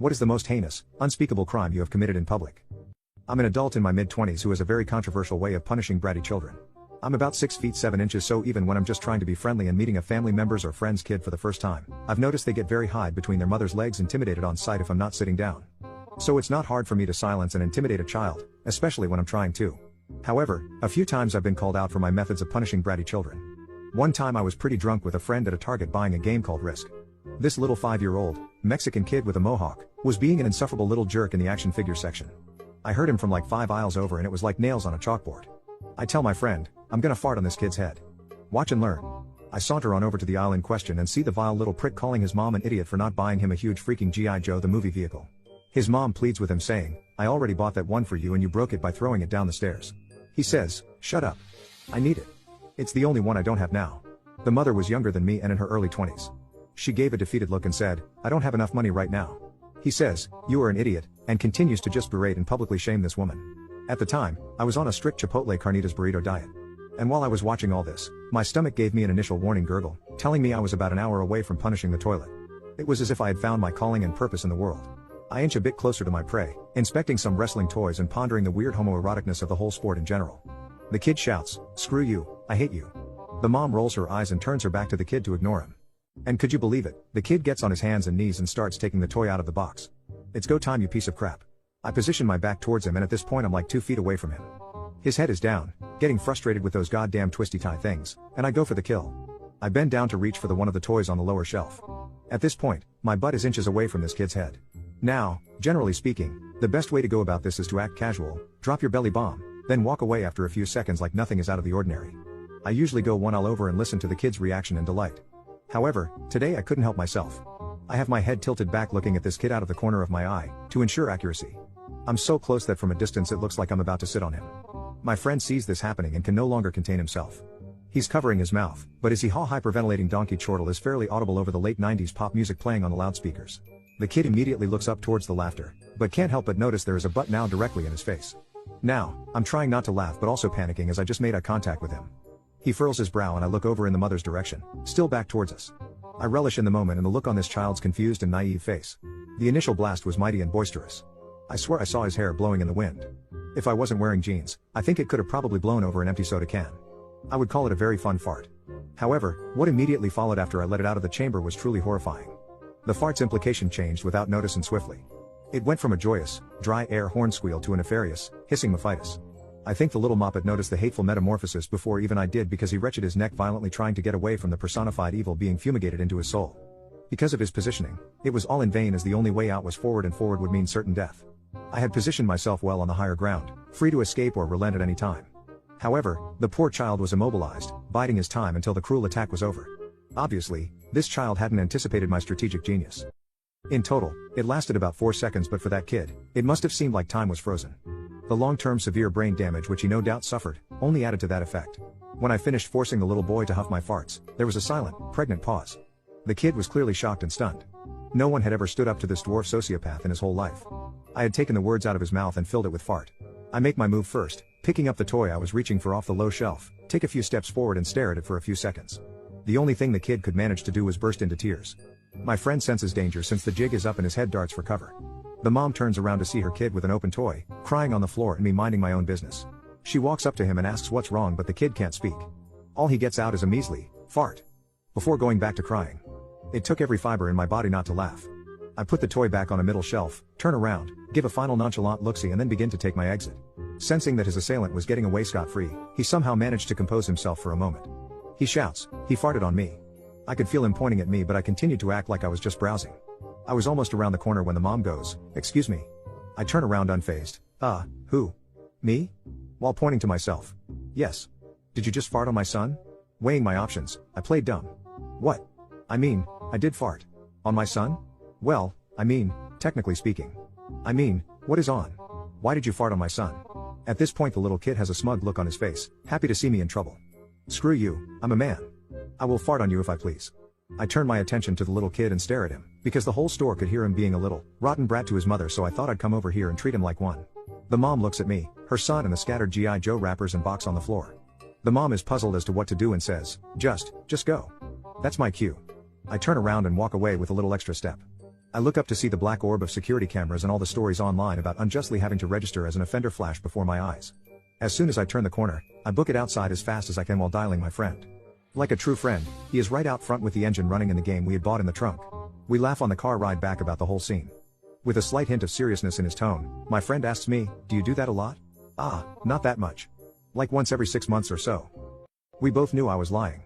What is the most heinous, unspeakable crime you have committed in public? I'm an adult in my mid-20s who has a very controversial way of punishing bratty children. I'm about 6 feet 7 inches, so even when I'm just trying to be friendly and meeting a family member's or friend's kid for the first time, I've noticed they get very high between their mother's legs, intimidated on sight if I'm not sitting down. So it's not hard for me to silence and intimidate a child, especially when I'm trying to. However, a few times I've been called out for my methods of punishing bratty children. One time I was pretty drunk with a friend at a Target buying a game called Risk. This little 5-year-old, Mexican kid with a mohawk, was being an insufferable little jerk in the action figure section. I heard him from like 5 aisles over and it was like nails on a chalkboard. I tell my friend, I'm gonna fart on this kid's head. Watch and learn. I saunter on over to the aisle in question and see the vile little prick calling his mom an idiot for not buying him a huge freaking G.I. Joe the movie vehicle. His mom pleads with him saying, I already bought that one for you and you broke it by throwing it down the stairs. He says, shut up. I need it. It's the only one I don't have now. The mother was younger than me and in her early 20s. She gave a defeated look and said, I don't have enough money right now. He says, you are an idiot, and continues to just berate and publicly shame this woman. At the time, I was on a strict Chipotle carnitas burrito diet. And while I was watching all this, my stomach gave me an initial warning gurgle, telling me I was about an hour away from punishing the toilet. It was as if I had found my calling and purpose in the world. I inch a bit closer to my prey, inspecting some wrestling toys and pondering the weird homoeroticness of the whole sport in general. The kid shouts, screw you, I hate you. The mom rolls her eyes and turns her back to the kid to ignore him. And could you believe it, the kid gets on his hands and knees and starts taking the toy out of the box. It's go time, you piece of crap. I position my back towards him and at this point I'm like 2 feet away from him. His head is down, getting frustrated with those goddamn twisty tie things, and I go for the kill. I bend down to reach for one of the toys on the lower shelf. At this point, my butt is inches away from this kid's head. Now, generally speaking, the best way to go about this is to act casual, drop your belly bomb, then walk away after a few seconds like nothing is out of the ordinary. I usually go one all over and listen to the kid's reaction and delight. However, today I couldn't help myself. I have my head tilted back looking at this kid out of the corner of my eye, to ensure accuracy. I'm so close that from a distance it looks like I'm about to sit on him. My friend sees this happening and can no longer contain himself. He's covering his mouth, but his hee-haw hyperventilating donkey chortle is fairly audible over the late 90s pop music playing on the loudspeakers. The kid immediately looks up towards the laughter, but can't help but notice there is a butt now directly in his face. Now, I'm trying not to laugh but also panicking as I just made eye contact with him. He furrows his brow and I look over in the mother's direction, still back towards us. I relish in the moment and the look on this child's confused and naive face. The initial blast was mighty and boisterous. I swear I saw his hair blowing in the wind. If I wasn't wearing jeans, I think it could have probably blown over an empty soda can. I would call it a very fun fart. However, what immediately followed after I let it out of the chamber was truly horrifying. The fart's implication changed without notice and swiftly. It went from a joyous, dry air horn squeal to a nefarious, hissing mephitis. I think the little moppet noticed the hateful metamorphosis before even I did because he wrenched his neck violently trying to get away from the personified evil being fumigated into his soul. Because of his positioning, it was all in vain as the only way out was forward and forward would mean certain death. I had positioned myself well on the higher ground, free to escape or relent at any time. However, the poor child was immobilized, biding his time until the cruel attack was over. Obviously, this child hadn't anticipated my strategic genius. In total, it lasted about 4 seconds, but for that kid, it must have seemed like time was frozen. The long-term severe brain damage which he no doubt suffered, only added to that effect. When I finished forcing the little boy to huff my farts, there was a silent, pregnant pause. The kid was clearly shocked and stunned. No one had ever stood up to this dwarf sociopath in his whole life. I had taken the words out of his mouth and filled it with fart. I make my move first, picking up the toy I was reaching for off the low shelf, take a few steps forward and stare at it for a few seconds. The only thing the kid could manage to do was burst into tears. My friend senses danger since the jig is up and his head darts for cover. The mom turns around to see her kid with an open toy, crying on the floor and me minding my own business. She walks up to him and asks what's wrong, but the kid can't speak. All he gets out is a measly fart before going back to crying. It took every fiber in my body not to laugh. I put the toy back on a middle shelf, turn around, give a final nonchalant look-see and then begin to take my exit. Sensing that his assailant was getting away scot-free, he somehow managed to compose himself for a moment. He shouts, "He farted on me." I could feel him pointing at me, but I continued to act like I was just browsing. I was almost around the corner when the mom goes, "Excuse me." I turn around unfazed. Who? Me? While pointing to myself. Yes. Did you just fart on my son? Weighing my options, I played dumb. What? I mean, I did fart. On my son? Well, I mean, technically speaking. I mean, what is on? Why did you fart on my son? At this point the little kid has a smug look on his face, happy to see me in trouble. Screw you, I'm a man. I will fart on you if I please. I turn my attention to the little kid and stare at him, because the whole store could hear him being a little rotten brat to his mother, so I thought I'd come over here and treat him like one. The mom looks at me, her son and the scattered G.I. Joe wrappers and box on the floor. The mom is puzzled as to what to do and says, just go. That's my cue. I turn around and walk away with a little extra step. I look up to see the black orb of security cameras and all the stories online about unjustly having to register as an offender flash before my eyes. As soon as I turn the corner, I book it outside as fast as I can while dialing my friend. Like a true friend, he is right out front with the engine running in the game we had bought in the trunk. We laugh on the car ride back about the whole scene. With a slight hint of seriousness in his tone, my friend asks me, "Do you do that a lot?" "Ah, not that much. Like once every 6 months or so." We both knew I was lying.